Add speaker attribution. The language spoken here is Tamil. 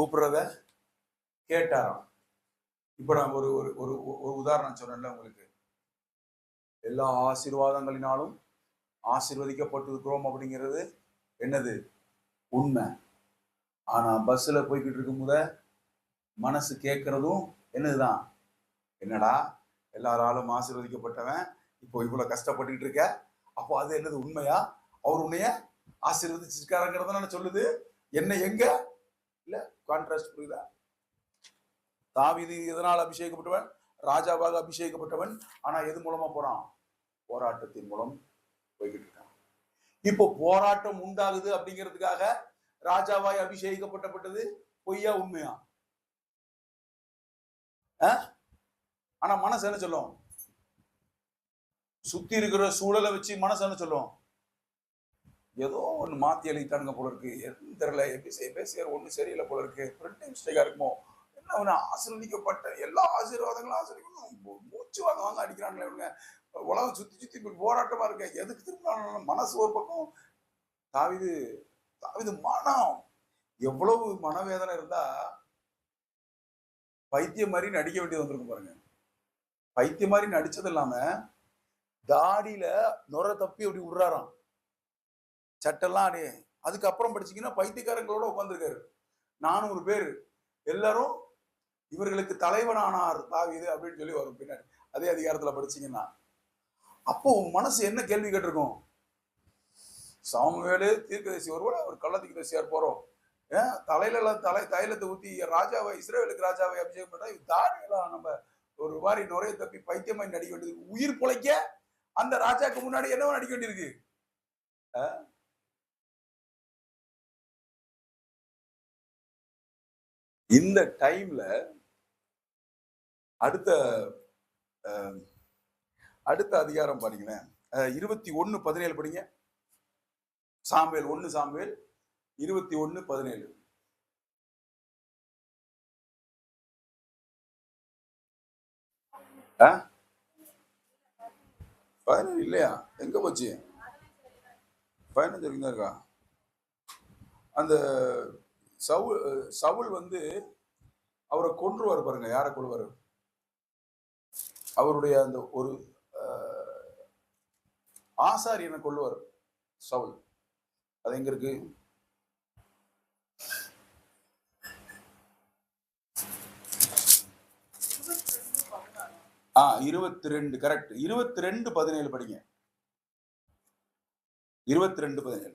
Speaker 1: கூப்பிடுறத கேட்டாராம். இப்ப நான் ஒரு ஒரு ஒரு உதாரணம் சொன்னேன்ல உங்களுக்கு. எல்லா ஆசீர்வாதங்களினாலும் ஆசீர்வதிக்கப்பட்டிருக்கிறோம் அப்படிங்கிறது என்னது? உண்மை. ஆனா பஸ்ல போய்கிட்டு இருக்கும் போத மனசு கேட்கறதும் என்னதுதான்? என்னடா எல்லாராலும் ஆசீர்வதிக்கப்பட்டவன் இப்போ இவ்வளவு கஷ்டப்பட்டுக்கிட்டு இருக்க, அப்போ அது என்னது உண்மையா? அவர் உன்னைய ஆசீர்வதிச்சிருக்காருங்கிறத சொல்லுது. என்ன எங்க இல்ல கான்ட்ராஸ்ட் புரியுதா? தாவீது எதனால் அபிஷேகப்பட்டவன்? ராஜாவாக அபிஷேகப்பட்டவன். ஆனா எது மூலமா போறான்? போராட்டத்தின் மூலம் போய்கிட்டு இருக்கான். இப்போ போராட்டம் உண்டாகுது அப்படிங்கிறதுக்காக ராஜாவாய் அபிஷேகிக்கப்பட்டது பொய்யா உண்மையா? ஆனா மனசு என்ன சொல்லும்? சுத்தி இருக்கிற சூழலை வச்சு மனசு என்ன சொல்லும்? ஏதோ ஒண்ணு மாத்தி எழுதிட்டானுங்க போல இருக்கு, எதுவும் தெரியல, பேசியார் ஒண்ணு சரியில்லை போல இருக்கு, பிரிண்டிங் மிஸ்டேக்கா இருக்குமோ, என்ன ஆசீர்வதிக்கப்பட்ட எல்லா ஆசீர்வாதங்களும் ஆசீர்வதிக்கணும், மூச்சு வாங்க அடிக்கிறாங்களே இவங்க, உலகம் சுத்தி சுத்தி போராட்டமா இருக்க, எதுக்கு திரும்ப மனசு ஒரு பக்கம். தாவீது மனம் எவ்வளவு மனவேதனை இருந்தா பைத்தியம் மாதிரி நடிக்க வேண்டியது வந்திருக்கும் பாருங்க. பைத்தியம் மாதிரி நடிச்சது இல்லாம தாடியில நுர தப்பி அப்படி விடுறாராம், சட்டெல்லாம் அடே. அதுக்கப்புறம் படிச்சீங்கன்னா பைத்தியக்காரங்களோட உட்காந்துருக்காரு. 400 பேர் எல்லாரும் இவர்களுக்கு தலைவனானார் தாவீது அப்படின்னு சொல்லி வரும் பின்னாடி, அதே அதிகாரத்துல படிச்சீங்கன்னா. அப்போ மனசு என்ன கேள்வி கேட்டிருக்கும்? சாமுவேலு தீர்க்கதரிசி, ஒருவேளை அவர் கள்ள தீர்க்கதரிசியார் போறோம், தலையில எல்லாம் தைலத்தை ஊத்தி ராஜாவை, இஸ்ரவேலுக்கு ராஜாவை அபிஷேகம் பண்ணா தாடியெல்லாம் நம்ம ஒரு மாதிரி நுரைய தப்பி பைத்தியமாய் நடிக்க வேண்டியது, உயிர் பொழைக்க அந்த ராஜாக்கு முன்னாடி என்னவோ நடிக்க வேண்டியிருக்கு. இந்த டைம்ல அடுத்த அதிகாரம் பாருங்களேன், 21:17 படிங்க. Samuel 1 Samuel 21:17. இல்லையா? எங்க போச்சு? 15 வரைக்கும் தான் இருக்கா? அந்த சவுல் அவரை கொன்றுவார் பாருங்க. யாரை கொள்வாரு? அவருடைய அந்த ஒரு ஆசாரியனை கொள்ளுவார் சவுல். அது எங்க இருக்கு? ஆ 22 கரெக்ட். 22:17 படிங்க. 22:17.